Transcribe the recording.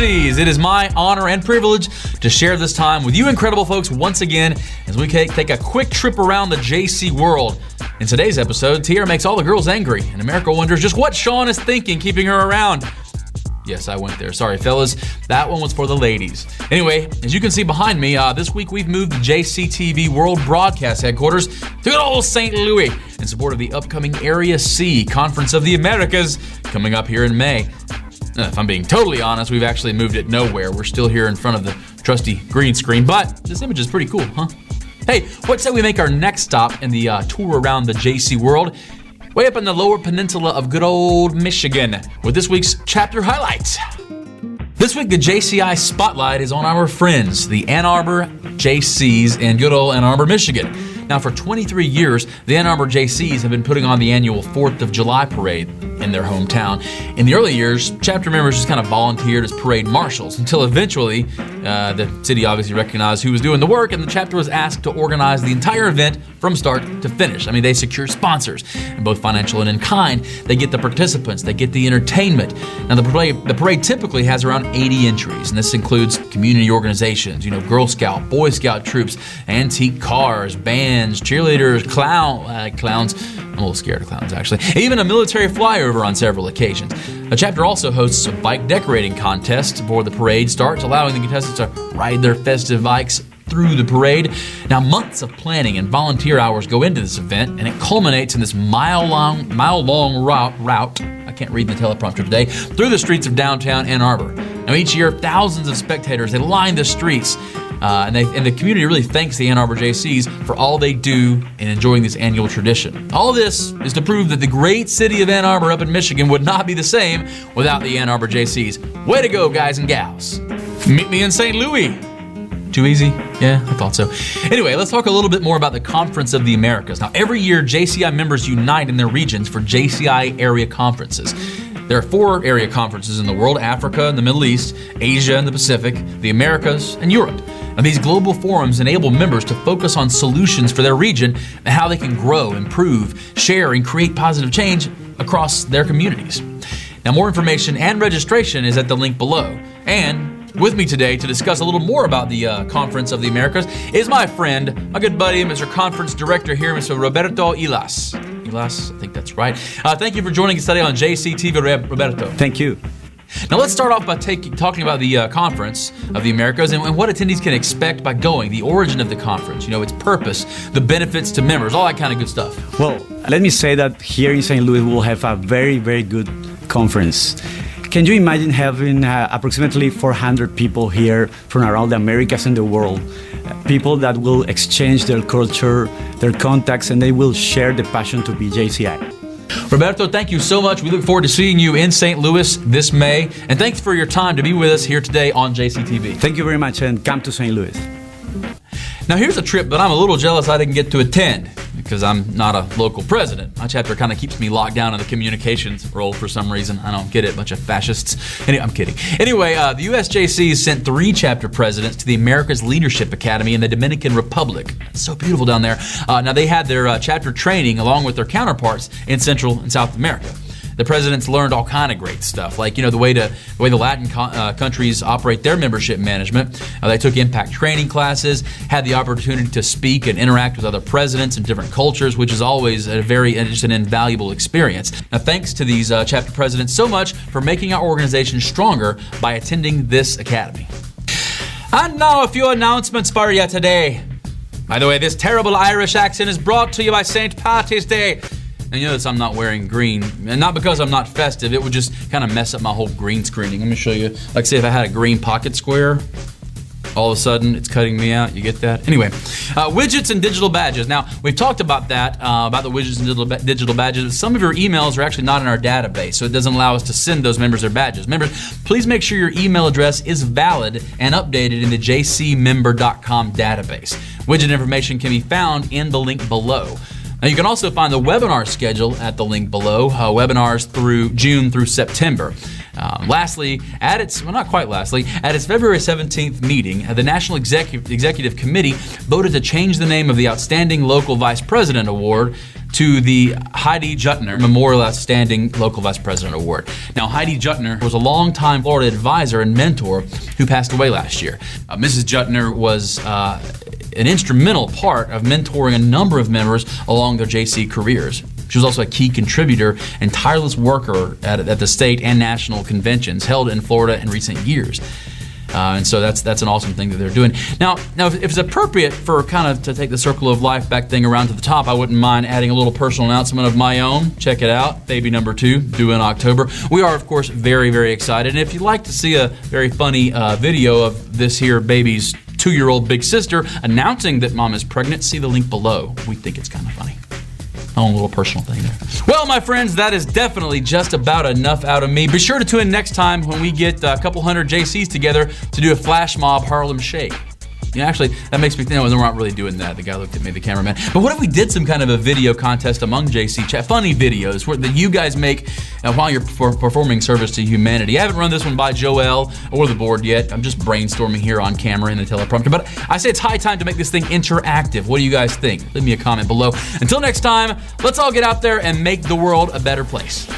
Jaycees. It is my honor and privilege to share this time with you incredible folks once again as we take a quick trip around the JC world. In today's episode, Tierra makes all the girls angry, and America wonders just what Sean is thinking keeping her around. Yes, I went there. Sorry, fellas. That one was for the ladies. Anyway, as you can see behind me, this week we've moved the JCTV World Broadcast Headquarters to good old St. Louis in support of the upcoming Area C Conference of the Americas coming up here in May. If I'm being totally honest, we've actually moved it nowhere. We're still here in front of the trusty green screen, but this image is pretty cool, huh? Hey, what say we make our next stop in the tour around the JC world? Way up in the lower peninsula of good old Michigan with this week's chapter highlights. This week, the JCI spotlight is on our friends, the Ann Arbor Jaycees in good old Ann Arbor, Michigan. Now, for 23 years, the Ann Arbor Jaycees have been putting on the annual 4th of July parade in their hometown. In the early years, chapter members just kind of volunteered as parade marshals until eventually the city obviously recognized who was doing the work, and the chapter was asked to organize the entire event from start to finish. I mean, they secure sponsors, and both financial and in kind. They get the participants, they get the entertainment. Now, the parade typically has around 80 entries, and this includes community organizations, Girl Scout, Boy Scout troops, antique cars, bands, cheerleaders, clowns. I'm a little scared of clowns, actually. Even a military flyover on several occasions. The chapter also hosts a bike decorating contest before the parade starts, allowing the contestants to ride their festive bikes through the parade. Now, months of planning and volunteer hours go into this event, and it culminates in this mile-long route, I can't read the teleprompter today, through the streets of downtown Ann Arbor. Now, each year, thousands of spectators, they line the streets, and the community really thanks the Ann Arbor Jaycees for all they do in enjoying this annual tradition. All this is to prove that the great city of Ann Arbor up in Michigan would not be the same without the Ann Arbor Jaycees. Way to go, guys and gals. Meet me in St. Louis. Too easy? Yeah, I thought so. Anyway, let's talk a little bit more about the Conference of the Americas. Now, every year, JCI members unite in their regions for JCI area conferences. There are 4 area conferences in the world: Africa and the Middle East, Asia and the Pacific, the Americas, and Europe. Now, these global forums enable members to focus on solutions for their region and how they can grow, improve, share, and create positive change across their communities. Now, more information and registration is at the link below. And with me today to discuss a little more about the Conference of the Americas is my friend, my good buddy, Mr. Conference Director here, Mr. Roberto Elias. Elias, I think that's right. Thank you for joining us today on JCTV, Roberto. Thank you. Now let's start off by talking about the Conference of the Americas and what attendees can expect by going, the origin of the conference, its purpose, the benefits to members, all that kind of good stuff. Well, let me say that here in St. Louis we'll have a very, very good conference. Can you imagine having approximately 400 people here from around the Americas and the world? People that will exchange their culture, their contacts, and they will share the passion to be JCI. Roberto, thank you so much. We look forward to seeing you in St. Louis this May. And thanks for your time to be with us here today on JCTV. Thank you very much, and come to St. Louis. Now, here's a trip that I'm a little jealous I didn't get to attend because I'm not a local president. My chapter kind of keeps me locked down in the communications role for some reason. I don't get it, bunch of fascists. Anyway, I'm kidding. Anyway, the USJCs sent 3 chapter presidents to the America's Leadership Academy in the Dominican Republic. It's so beautiful down there. Now, they had their chapter training along with their counterparts in Central and South America. The presidents learned all kind of great stuff, like the way the Latin countries operate their membership management. They took impact training classes, had the opportunity to speak and interact with other presidents in different cultures, which is always just an invaluable experience. Now, thanks to these chapter presidents so much for making our organization stronger by attending this academy. And now a few announcements for you today. By the way, this terrible Irish accent is brought to you by St. Patty's Day. And you notice I'm not wearing green, and not because I'm not festive, it would just kind of mess up my whole green screening. Let me show you, like say if I had a green pocket square, all of a sudden it's cutting me out, you get that? Anyway, widgets and digital badges. Now, we've talked about that, about the widgets and digital badges. Some of your emails are actually not in our database, so it doesn't allow us to send those members their badges. Members, please make sure your email address is valid and updated in the jcmember.com database. Widget information can be found in the link below. Now, you can also find the webinar schedule at the link below, webinars through June through September. Lastly, at its February 17th meeting, the National Executive Committee voted to change the name of the Outstanding Local Vice President Award to the Heidi Jutner Memorial Outstanding Local Vice President Award. Now, Heidi Jutner was a longtime Florida advisor and mentor who passed away last year. Mrs. Jutner was an instrumental part of mentoring a number of members along their JC careers. She was also a key contributor and tireless worker at the state and national conventions held in Florida in recent years. And so that's an awesome thing that they're doing. Now, if it's appropriate for kind of to take the circle of life back thing around to the top, I wouldn't mind adding a little personal announcement of my own. Check it out, baby number 2, due in October. We are, of course, very, very excited. And if you'd like to see a very funny video of this here baby's 2-year-old big sister announcing that mom is pregnant, see the link below. We think it's kind of funny. Own little personal thing there. Well, my friends, that is definitely just about enough out of me. Be sure to tune in next time when we get a couple hundred JCs together to do a flash mob Harlem Shake. You know, actually, that makes me think, no, we're not really doing that. The guy looked at me, the cameraman. But what if we did some kind of a video contest among JC chat, funny videos that you guys make while you're performing service to humanity? I haven't run this one by Joel or the board yet. I'm just brainstorming here on camera in the teleprompter. But I say it's high time to make this thing interactive. What do you guys think? Leave me a comment below. Until next time, let's all get out there and make the world a better place.